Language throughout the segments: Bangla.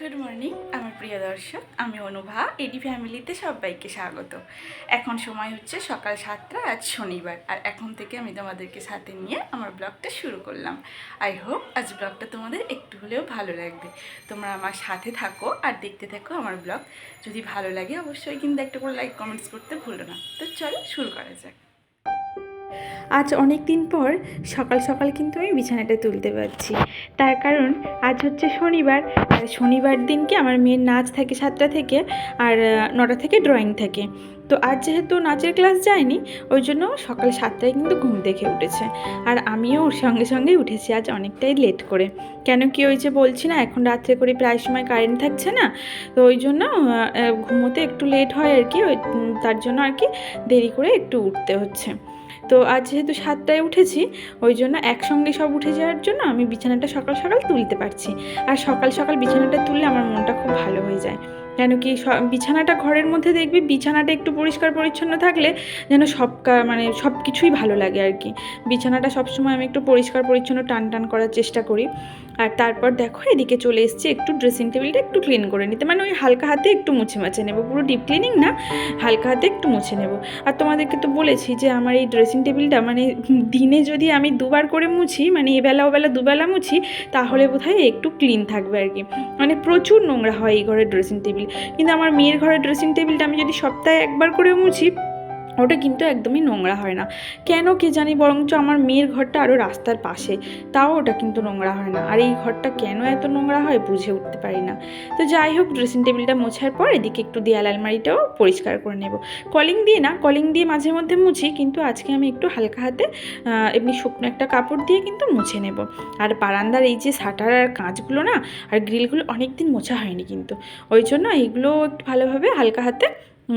গুড মর্নিং আমার প্রিয় দর্শক, আমি অনুভা। এডি ফ্যামিলিতে সবাইকে স্বাগত। এখন সময় হচ্ছে সকাল 7টা, আজ শনিবার, আর এখন থেকে আমি তোমাদেরকে সাথে নিয়ে আমার ব্লগটা শুরু করলাম। আই হোপ আজ ব্লগটা তোমাদের একটু হলেও ভালো লাগবে। তোমরা আমার সাথে থাকো আর দেখতে থাকো আমার ব্লগ। যদি ভালো লাগে অবশ্যই কিন্তু একটা করে লাইক কমেন্টস করতে ভুলো না। তো চলো শুরু করা যাক। আজ অনেক দিন পর সকাল সকাল কিন্তু আমি বিছানাটা তুলতে পারছি। তার কারণ আজ হচ্ছে শনিবার, আর শনিবার দিনকে আমার মেয়ের নাচ থাকে 7টা থেকে, আর 9টা থেকে ড্রয়িং থাকে। তো আজ যেহেতু নাচের ক্লাস যায়নি, ওই জন্য সকাল 7টায় কিন্তু ঘুম থেকে উঠেছে, আর আমিও ওর সঙ্গে সঙ্গেই উঠেছি আজ অনেকটাই লেট করে। কেন কি ওই যে বলছি না, এখন রাত্রে করে প্রায় সময় কারেন্ট থাকছে না, তো ওই জন্য ঘুমোতে একটু লেট হয় আর কি। তার জন্য আর কি দেরি করে একটু উঠতে হচ্ছে। তো আজ যেহেতু 7টায় উঠেছি, ওই জন্য একসঙ্গে সব উঠে যাওয়ার জন্য আমি বিছানাটা সকাল সকাল তুলতে পারছি। আর সকাল সকাল বিছানাটা তুললে আমার মনটা খুব ভালো হয়ে যায়। কেন কি বিছানাটা ঘরের মধ্যে দেখবি, বিছানাটা একটু পরিষ্কার পরিচ্ছন্ন থাকলে যেন মানে সব কিছুই ভালো লাগে আর কি। বিছানাটা সবসময় আমি একটু পরিষ্কার পরিচ্ছন্ন টান টান করার চেষ্টা করি। আর তারপর দেখো এদিকে চলে এসেছি একটু ড্রেসিং টেবিলটা একটু ক্লিন করে নিতে, মানে ওই হালকা হাতে একটু মুছে মাছে নেবো, পুরো ডিপ ক্লিনিং না, হালকা হাতে একটু মুছে নেব। আর তোমাদেরকে তো বলেছি যে আমার এই ড্রেসিং টেবিলটা মানে দিনে যদি আমি দুবার করে মুছি, মানে এবেলা ওবেলা দুবেলা মুছি, তাহলে বোধহয় একটু ক্লিন থাকবে আর কি। মানে প্রচুর নোংরা হয় এই ঘরের ড্রেসিং টেবিল, কিন্তু আমার মেয়ের ঘরের ড্রেসিং টেবিলটা আমি যদি সপ্তাহে একবার করে মুছি, ওটা কিন্তু একদমই নোংরা হয় না। কেন কে জানি, বরঞ্চ আমার মেয়ের ঘরটা আরও রাস্তার পাশে, তাও ওটা কিন্তু নোংরা হয় না। আর এই ঘরটা কেন এত নোংরা হয় বুঝে উঠতে পারি না। তো যাই হোক, ড্রেসিং টেবিলটা মোছার পর এদিকে একটু দেয়াল আলমারিটাও পরিষ্কার করে নেব। কলিং দিয়ে না, কলিং দিয়ে মাঝে মধ্যে মুছি, কিন্তু আজকে আমি একটু হালকা হাতে এমনি শুকনো একটা কাপড় দিয়ে কিন্তু মুছে নেব। আর বারান্দার এই যে শাটার আর কাঁচগুলো না, আর গ্রিলগুলো অনেক দিন মোছা হয়নি, কিন্তু ওই জন্য এইগুলো একটু ভালোভাবে হালকা হাতে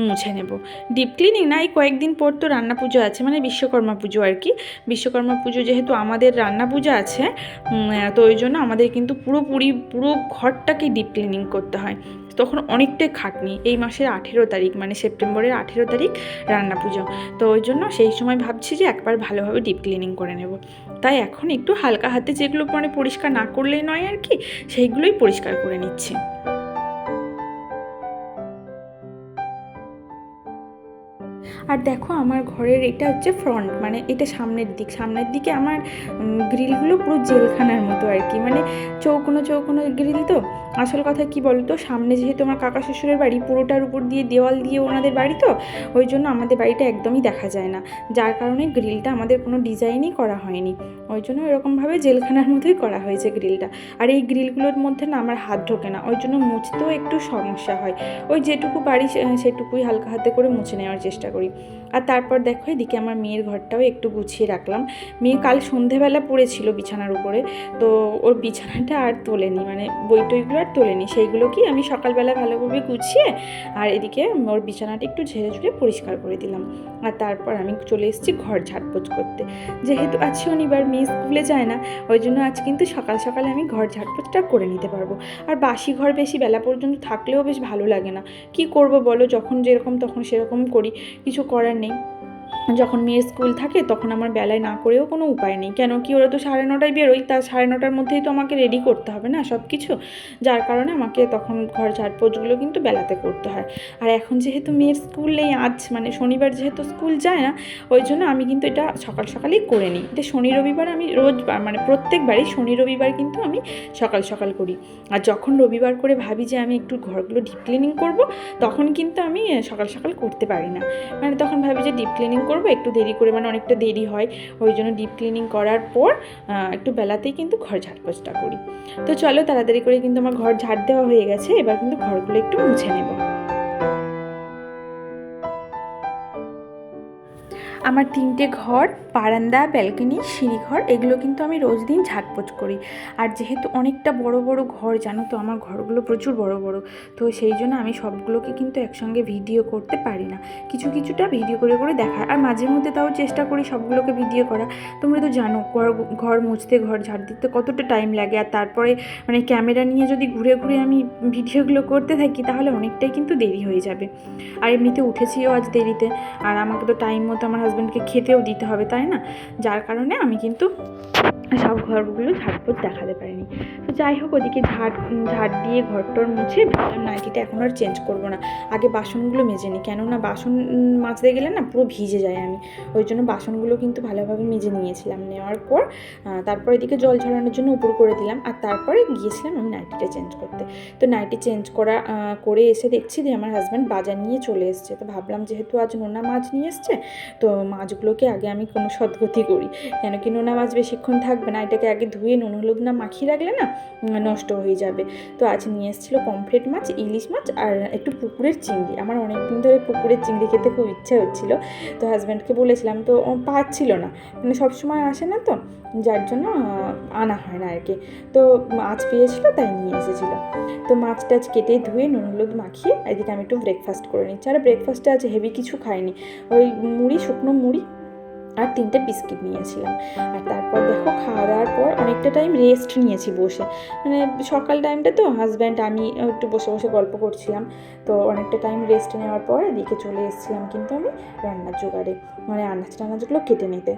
মুছে নেব। ডিপ ক্লিনিং না, এই কয়েকদিন পর তো রান্না পুজো আছে, মানে বিশ্বকর্মা পুজো আর কি। বিশ্বকর্মা পুজো যেহেতু আমাদের রান্না পূজা আছে, তো ওই জন্য আমাদের কিন্তু পুরো ঘরটাকে ডিপ ক্লিনিং করতে হয়। তখন অনেকটাই খাটনি। এই মাসের 18 তারিখ, মানে সেপ্টেম্বরের 18 তারিখ রান্না পুজো। তো ওই জন্য সেই সময় ভাবছি যে একবার ভালোভাবে ডিপ ক্লিনিং করে নেব। তাই এখন একটু হালকা হাতে যেগুলো মানে পরিষ্কার না করলেই নয় আর কি, সেইগুলোই পরিষ্কার করে নিচ্ছি। আর দেখো আমার ঘরের এটা হচ্ছে ফ্রন্ট, মানে এটা সামনের দিকে আমার গ্রিলগুলো পুরো জেলখানার মতো আর কি, মানে চৌকোনো চৌকোনো গ্রিল। তো আসল কথা কি বলতো, সামনে যেহেতু আমার কাকা শ্বশুরের বাড়ি, পুরোটার উপর দিয়ে দেওয়াল দিয়ে ওনাদের বাড়ি, তো ওই জন্য আমাদের বাড়িটা একদমই দেখা যায় না, যার কারণে গ্রিলটা আমাদের কোনো ডিজাইনই করা হয়নি। ওই জন্য এরকমভাবে জেলখানার মতোই করা হয়েছে গ্রিলটা। আর এই গ্রিলগুলোর মধ্যে না আমার হাত ঢোকে না, ওই জন্য মুছতেও একটু সমস্যা হয়। ওই যেটুকু পারি সেটুকুই হালকা হাতে করে মুছে নেওয়ার চেষ্টা করি। আর তারপর দেখো এদিকে আমার মেয়ের ঘরটাও একটু গুছিয়ে রাখলাম। মেয়ে কাল সন্ধেবেলা পড়েছিল বিছানার উপরে, তো ওর বিছানাটা আর তোলেনি, মানে বই টইগুলো আর তোলেনি, সেইগুলোকেই আমি সকালবেলা ভালোভাবে গুছিয়ে আর এদিকে ওর বিছানাটা একটু ঝেড়ে ঝুড়ে পরিষ্কার করে দিলাম। আর তারপর আমি চলে এসেছি ঘর ঝাড়পোছ করতে। যেহেতু আজ শনিবার, মেয়ে স্কুলে যায় না, ওই জন্য আজ কিন্তু সকাল সকালে আমি ঘর ঝাড়পোছটা করে নিতে পারবো। আর বাসি ঘর বেশি বেলা পর্যন্ত থাকলেও বেশ ভালো লাগে না। কি করব বলো, যখন যেরকম তখন সেরকম করি, কিছু করার নেই। যখন মেয়ের স্কুল থাকে তখন আমার বেলায় না করেও কোনো উপায় নেই। কেন কি, ওরা তো 9:30টায় বেরোয়, তা 9:30টার মধ্যেই তো আমাকে রেডি করতে হবে না সব কিছু, যার কারণে আমাকে তখন ঘর ঝাড়পোছগুলো কিন্তু বেলাতে করতে হয়। আর এখন যেহেতু মেয়ের স্কুল নেই, আজ মানে শনিবার যেহেতু স্কুল যায় না, ওই জন্য আমি কিন্তু এটা সকাল সকালেই করে নিই। এটা শনি রবিবার আমি রোজ, মানে প্রত্যেকবারই শনি রবিবার কিন্তু আমি সকাল সকাল করি। আর যখন রবিবার করে ভাবি যে আমি একটু ঘরগুলো ডিপ ক্লিনিং করবো, তখন কিন্তু আমি সকাল সকাল করতে পারি না। মানে তখন ভাবি যে ডিপ ক্লিনিং করবো একটু দেরি করে, মানে অনেকটা দেরি হয়, ওই জন্য ডিপ ক্লিনিং করার পর একটু বেলাতেই কিন্তু ঘর ঝাড়পোছটা করি। তো চলো তাড়াতাড়ি করে কিন্তু আমার ঘর ঝাড় দেওয়া হয়ে গেছে, এবার কিন্তু ঘরগুলো একটু মুছে নেব। আমার 3টে ঘর, বারান্দা, ব্যালকনি, সিঁড়িঘর, এগুলো কিন্তু আমি রোজ দিন ঝাড়পোছ করি। আর যেহেতু অনেকটা বড় বড় ঘর, জানো তো আমার ঘরগুলো প্রচুর বড় বড়, তো সেই জন্য আমি সবগুলোকে কিন্তু একসঙ্গে ভিডিও করতে পারি না, কিছুটা ভিডিও করে করে দেখা। আর মাঝে মধ্যে তাও চেষ্টা করি সবগুলোকে ভিডিও করা। তোমরা তো জানো ঘর মুছতে, ঘর ঝাড় দিতে কতটা টাইম লাগে, আর তারপরে মানে ক্যামেরা নিয়ে যদি ঘুরে ঘুরে আমি ভিডিওগুলো করতে থাকি তাহলে অনেকটাই কিন্তু দেরি হয়ে যাবে। আর এমনিতে উঠেছিও আজ দেরিতে, আর আমাকে তো টাইম মতো আমার হাজব্যান্ডকে খেতেও দিতে হবে, তাই না? যার কারণে আমি কিন্তু সব ঘরগুলো ঝাড়পোছ দেখাতে পারিনি। তো যাই হোক, ওদিকে ঝাড় দিয়ে ঘরটর মুছে ভাবলাম নাইটিটা এখন আর চেঞ্জ করবো না, আগে বাসনগুলো মেজে নিই, কেননা বাসন মাজতে গেলে না পুরো ভিজে যায় আমি। ওই জন্য বাসনগুলো কিন্তু ভালোভাবে মেজে নিয়েছিলাম। নেওয়ার পর তারপর এদিকে জল ঝরানোর জন্য উপর করে দিলাম, আর তারপরে গিয়েছিলাম আমি নাইটিটা চেঞ্জ করতে। তো নাইটি চেঞ্জ করে এসে দেখছি যে আমার হাজব্যান্ড বাজার নিয়ে চলে এসছে। তো ভাবলাম যেহেতু আজ নোনা মাছ নিয়ে এসছে, তো মাছগুলোকে আগে আমি কোনো সদ্গতি করি, কেন কি নোনা মাছ বেশিক্ষণ থাকবে না, এটাকে আগে ধুয়ে নুন হলুদ না মাখিয়ে রাখলে না নষ্ট হয়ে যাবে। তো আজ নিয়ে এসেছিলো পমফ্রেট মাছ, ইলিশ মাছ আর একটু পুকুরের চিংড়ি। আমার অনেকদিন ধরে পুকুরের চিংড়ি খেতে খুব ইচ্ছা হচ্ছিলো, তো হাজব্যান্ডকে বলেছিলাম, তো পাচ্ছিল না, মানে সবসময় আসে না, তো যার জন্য আনা হয় না আর কি। তো মাছ পেয়েছিলো তাই নিয়ে এসেছিলো। তো মাছ টাছ কেটে ধুয়ে নুন হলুদ মাখিয়ে এদিকে আমি একটু ব্রেকফাস্ট করে নিচ্ছি। আর ব্রেকফাস্টে আজ হেভি কিছু খাইনি, ওই মুড়ি, শুকনো মুড়ি আর 3টে বিস্কিট নিয়েছিলাম। আর তারপর দেখো খাওয়া দাওয়ার পর অনেকটা টাইম রেস্ট নিয়েছি বসে, মানে সকাল টাইমটা তো হাজব্যান্ড আমি একটু বসে বসে গল্প করছিলাম। তো অনেকটা টাইম রেস্ট নেওয়ার পর এদিকে চলে এসেছিলাম কিন্তু আমি রান্নার জোগাড়ে, মানে আনাজগুলো কেটে নিতে।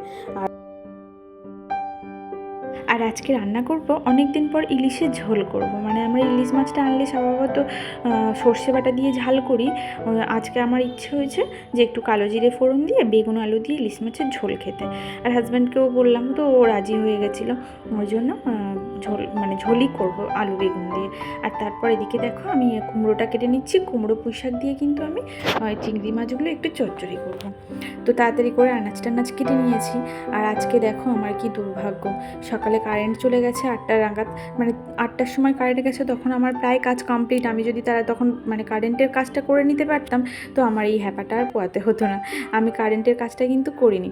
আর আজকে রান্না করব অনেক দিন পর ইলিশের ঝোল করব। মানে আমরা ইলিশ মাছটা আনলে স্বভাবত সর্ষে বাটা দিয়ে ঝাল করি। আজকে আমার ইচ্ছে হয়েছে যে একটু কালো জিরে ফোড়ন দিয়ে বেগুন আলু দিয়ে ইলিশ মাছের ঝোল খেতে। আর হাজব্যান্ডকেও বললাম, তো ও রাজি হয়ে গেছিলো। ওই জন্য ঝোলই করব আলু বেগুন দিয়ে। আর তারপর এদিকে দেখো আমি কুমড়োটা কেটে নিচ্ছি। কুমড়ো পুঁই শাক দিয়ে কিন্তু আমি চিংড়ি মাছগুলো একটু চচ্চড়ি করব। তো তাড়াতাড়ি করে আনাজ কেটে নিয়েছি। আর আজকে দেখো আমার কি দুর্ভাগ্য, সকালে কারেন্ট চলে গেছে 8টা নাগাদ, মানে 8টার সময় কারেন্ট গেছে, তখন আমার প্রায় কাজ কমপ্লিট। আমি যদি তখন মানে কারেন্টের কাজটা করে নিতে পারতাম, তো আমার এই হ্যাপাটা আর পোয়াতে হতো না। আমি কারেন্টের কাজটা কিন্তু করিনি।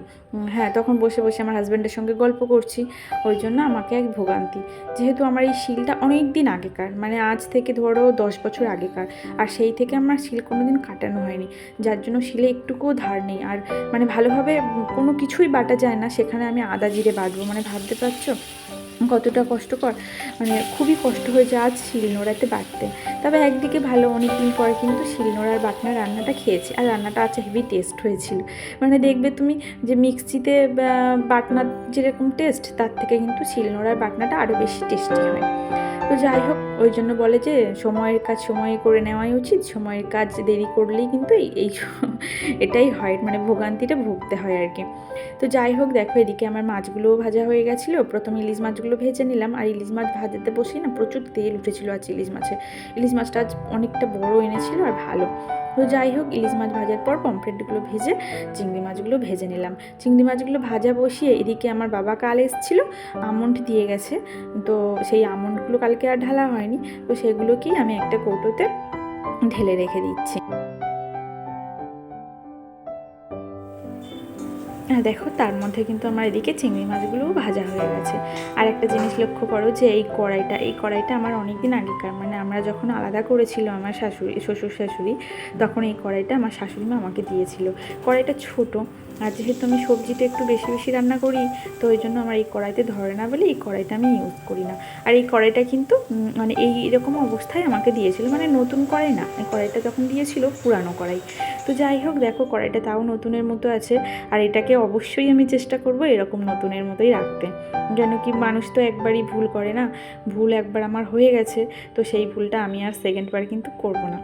হ্যাঁ, তখন বসে বসে আমার হাজব্যান্ডের সঙ্গে গল্প করছি, ওই জন্য আমাকে এক ভোগান্তি। যেহেতু আমার এই শিলটা অনেক দিন আগেকার, মানে আজ থেকে ধরো 10 বছর আগেকার, আর সেই থেকে আমার শিল কোনো দিন কাটানো হয়নি, যার জন্য শিলে একটুকুও ধার নেই। আর মানে ভালোভাবে কোনো কিছুই বাটা যায় না, সেখানে আমি আদা জিরে বাটবো, মানে ভাবতে পারছো কতটা কষ্টকর। মানে খুবই কষ্ট হয়েছে আজ শিলনোড়াতে বাটতে। তবে একদিকে ভালো, অনেক দিন পরে কিন্তু শিলনোড়ার বাটনার রান্নাটা খেয়েছি, আর রান্নাটা আজ হেভি টেস্ট হয়েছিল। মানে দেখবে তুমি যে মিক্সিতে বাটনার যেরকম টেস্ট, তার থেকে কিন্তু শিলনোড়ার বাটনাটা আরও বেশি টেস্টি হয়। তো যাই হোক, ওই জন্য বলে যে সময়ের কাজ সময়ে করে নেওয়াই উচিত, সময়ের কাজ দেরি করলেই কিন্তু এটাই হয়, মানে ভোগান্তিটা ভুগতে হয় আর কি। তো যাই হোক, দেখো এদিকে আমার মাছগুলোও ভাজা হয়ে গেছিলো। প্রথমে ইলিশ মাছগুলো ভেজে নিলাম, আর ইলিশ মাছ ভাজাতে বসি না প্রচুর তেল উঠেছিল আজ ইলিশ মাছটা আজ অনেকটা বড় এনেছিল আর ভালো। তো যাই হোক, ইলিশ মাছ ভাজার পর পমফ্রেটগুলো ভেজে চিংড়ি মাছগুলো ভেজে নিলাম। চিংড়ি মাছগুলো ভাজা বসিয়ে এদিকে আমার বাবা কাল এসেছিলো, আমন্ড দিয়ে গেছে। তো সেই আমন্ডগুলো কালকে আর ঢালা হয়নি, তো সেগুলোকেই আমি একটা কৌটোতে ঢেলে রেখে দিচ্ছি। দেখো তার মধ্যে কিন্তু আমার এদিকে চিংড়ি মাছগুলোও ভাজা হয়ে গেছে। আর একটা জিনিস লক্ষ্য করো যে এই কড়াইটা আমার অনেক দিন আগেকার, মানে আমরা যখন আলাদা করেছিল আমার শ্বশুর শাশুড়ি, তখন এই কড়াইটা আমার শাশুড়ি মা আমাকে দিয়েছিল। কড়াইটা ছোট, আর যেহেতু আমি সবজিটা একটু বেশি বেশি রান্না করি, তো ওই জন্য আমার এই কড়াইতে ধরে না বলে এই কড়াইটা আমি ইউজ করি না। আর এই কড়াইটা কিন্তু মানে এইরকম অবস্থায় আমাকে দিয়েছিল, মানে নতুন কড়াই না, এই কড়াইটা যখন দিয়েছিল পুরানো কড়াই। তো যাই হোক, দেখো কড়াইটা তাও নতুনের মতো আছে। আর এটাকে অবশ্যই আমি চেষ্টা করব এরকম নতুনের মতোই রাখতে, যেন কি মানুষ তো একবারই ভুল করে না, ভুল একবার আমার হয়ে গেছে, তো সেই ভুলটা আমি আর সেকেন্ডবার কিন্তু করব না।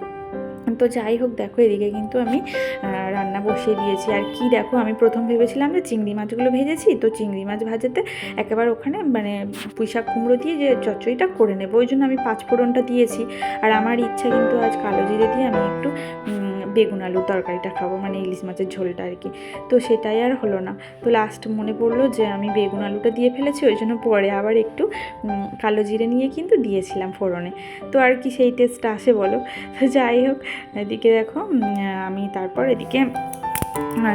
তো যাই হোক, দেখো এদিকে কিন্তু আমি রান্না বসিয়ে দিয়েছি। আর কি দেখো, আমি প্রথম ভেবেছিলাম যে চিংড়ি মাছগুলো ভেজেছি, তো চিংড়ি মাছ ভাজাতে একেবারে ওখানে মানে পুঁইশাক কুমড়ো দিয়ে যে চচ্চড়িটা করে নেবো, ওই জন্য আমি 5 ফোড়নটা দিয়েছি। আর আমার ইচ্ছা কিন্তু আজ কালো জিরে দিয়ে আমি একটু বেগুন আলুর তরকারিটা খাবো, মানে ইলিশ মাছের ঝোলটা আর কি। তো সেটাই আর হলো না। তো লাস্ট মনে পড়লো যে আমি বেগুন আলুটা দিয়ে ফেলেছি, ওই জন্য পরে আবার একটু কালো জিরে নিয়ে কিন্তু দিয়েছিলাম ফোড়নে। তো আর কি সেই টেস্টটা আসে বলো। তো যাই হোক, এদিকে দেখো আমি তারপর এদিকে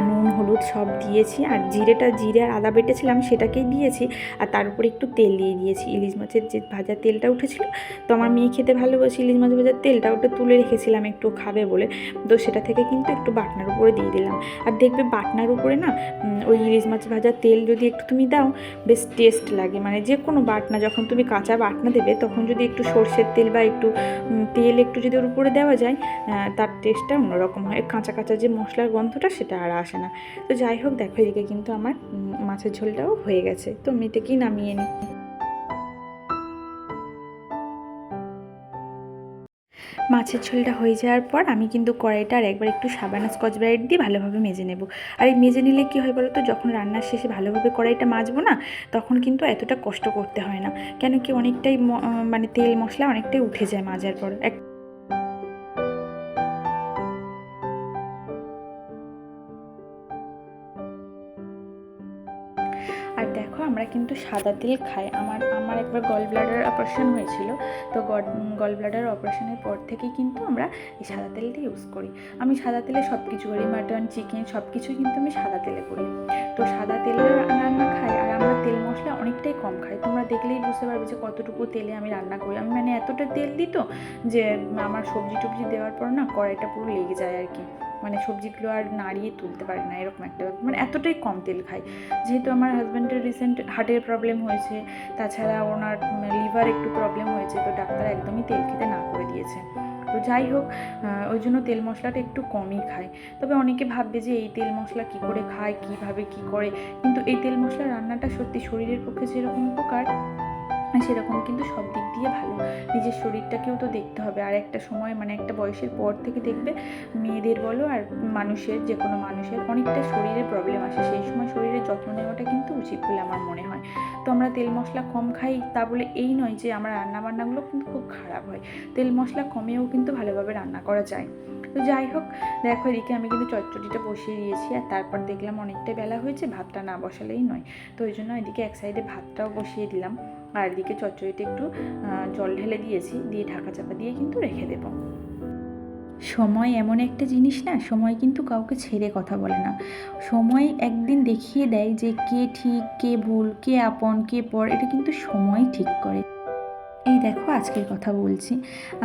নুন হলুদ সব দিয়েছি, আর জিরে আর আদা বেটেছিলাম সেটাকেই দিয়েছি। আর তার উপরে একটু তেল দিয়ে দিয়েছি, ইলিশ মাছের যে ভাজা তেলটা উঠেছিল, তো আমার মেয়ে খেতে ভালোবাসি ইলিশ মাছ ভাজার তেলটা, ওটা তুলে রেখেছিলাম একটু খাবে বলে, তো সেটা থেকে কিন্তু একটু বাটনার উপরে দিয়ে দিলাম। আর দেখবে বাটনার উপরে না ওই ইলিশ মাছ ভাজার তেল যদি একটু তুমি দাও, বেশ টেস্ট লাগে। মানে যে কোনো বাটনা যখন তুমি কাঁচা বাটনা দেবে, তখন যদি একটু সর্ষের তেল বা একটু তেল একটু যদি ওর উপরে দেওয়া যায়, তার টেস্টটা অন্যরকম হয়। কাঁচা কাঁচা যে মশলার গন্ধটা সেটা আর আসে না। তো যাই হোক, দেখো এদিকে কিন্তু আমার মাছের ঝোলটাও হয়ে গেছে, তো আমি এটাকেই নামিয়ে নিই। মাছের ঝোলটা হয়ে যাওয়ার পর আমি কিন্তু কড়াইটা আর একবার একটু সাবান স্কচ ব্রাইট দিয়ে ভালোভাবে মেজে নেব। আর এই মেজে নিলে কী হয় বলো তো, যখন রান্নার শেষে ভালোভাবে কড়াইটা মাজবো না, তখন কিন্তু এতটা কষ্ট করতে হয় না। কেন কি অনেকটাই মানে তেল মশলা অনেকটাই উঠে যায় মাজার পর। আর দেখো আমরা কিন্তু সাদা তেল খাই। আমার একবার গল ব্লাডার অপারেশন হয়েছিল, তো গল ব্লাডার অপারেশনের পর থেকেই কিন্তু আমরা এই সাদা তেলটা ইউজ করি। আমি সাদা তেলে সব কিছু করি, মাটন চিকেন সব কিছুই কিন্তু আমি সাদা তেলে করি। তো সাদা তেলের রান্না খাই, আর আমরা তেল মশলা অনেকটাই কম খাই। তোমরা দেখলেই বুঝতে পারবে যে কতটুকু তেলে আমি রান্না করি। আমি মানে এতটা তেল দিত যে আমার সবজি টবজি দেওয়ার পর না কড়াইটা পুরো লেগে যায় আর কি, মানে সবজিগুলো আর নাড়িয়ে তুলতে পারে না, এরকম একটা ব্যাপার। মানে এতটাই কম তেল খাই। যেহেতু আমার হাজব্যান্ডের রিসেন্ট হার্টের প্রবলেম হয়েছে, তাছাড়া ওনার লিভার একটু প্রবলেম হয়েছে, তো ডাক্তার একদমই তেল খেতে না করে দিয়েছে। তো যাই হোক, ওই জন্য তেল মশলাটা একটু কমই খাই। তবে অনেকে ভাববে যে এই তেল মশলা কী করে খায়, কীভাবে কী করে, কিন্তু এই তেল মশলা রান্নাটা সত্যি শরীরের পক্ষে যেরকম উপকার, সেরকম কিন্তু সব দিক দিয়ে ভালো। নিজের শরীরটাকেও তো দেখতে হবে। আর একটা সময় মানে একটা বয়সের পর থেকে দেখবে মেয়েদের বলো আর মানুষের, যে কোনো মানুষের অনেকটা শরীরে প্রবলেম আসে, সেই সময় শরীরের যত্ন নেওয়াটা কিন্তু উচিত বলে আমার মনে হয়। তো আমরা তেল মশলা কম খাই তা বলে এই নয় যে আমার রান্নাবান্নাগুলো কিন্তু খুব খারাপ হয়। তেল মশলা কমেও কিন্তু ভালোভাবে রান্না করা যায়। তো যাই হোক, দেখো এদিকে আমি কিন্তু চটচটিটা বসিয়ে দিয়েছি, আর তারপর দেখলাম অনেকটাই বেলা হয়েছে, ভাতটা না বসালেই নয়। তো ওই জন্য এদিকে এক সাইডে ভাতটাও বসিয়ে দিলাম, আর এদিকে চচ্চড়িতে একটু জল ঢেলে দিয়েছি, দিয়ে ঢাকা চাপা দিয়ে কিন্তু রেখে দেবো। সময় এমন একটা জিনিস না, সময় কিন্তু কাউকে ছেড়ে কথা বলে না। সময় একদিন দেখিয়ে দেয় যে কে ঠিক কে ভুল, কে আপন কে পর, এটা কিন্তু সময় ঠিক করে। এই দেখো আজকের কথা বলছি,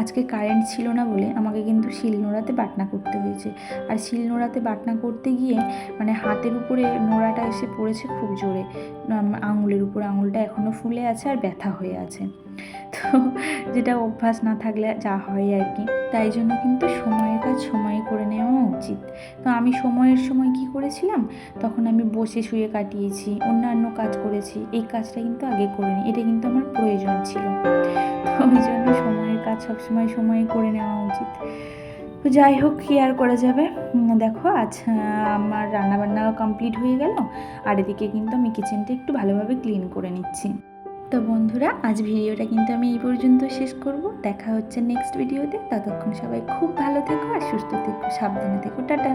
আজকে কারেন্ট ছিল না বলে আমাকে কিন্তু শিলনোড়াতে বাটনা করতে হয়েছে। আর শিলনোড়াতে বাটনা করতে গিয়ে মানে হাতের উপরে নোড়াটা এসে পড়েছে খুব জোরে, আঙুলের উপর, আঙুলটা এখনও ফুলে আছে আর ব্যথা হয়ে আছে। তো যেটা অভ্যাস না থাকলে যা হয় আর কি, তাই জন্য কিন্তু সময়ের কাজ সময়ে করে নেওয়া উচিত। তো আমি সময়ের সময় কি করেছিলাম, তখন আমি বসে শুয়ে কাটিয়েছি, অন্যান্য কাজ করেছি, এই কাজটা কিন্তু আগে করিনি, এটা কিন্তু আমার প্রয়োজন ছিল। তো ওই জন্য সময়ের কাজ সবসময় সময়ে করে নেওয়া উচিত। তো যাই হোক, কি আর করা যাবে। দেখো আজ আমার রান্নাবান্না কমপ্লিট হয়ে গেল, আর এদিকে কিন্তু আমি কিচেনটা একটু ভালোভাবে ক্লিন করে নিচ্ছি। তো বন্ধুরা, আজ ভিডিওটা কিন্তু আমি এই পর্যন্ত শেষ করব। দেখা হচ্ছে নেক্সট ভিডিওতে। ততক্ষণ সবাই খুব ভালো থেকো আর সুস্থ থেকো, সাবধানে থেকো, টাটা।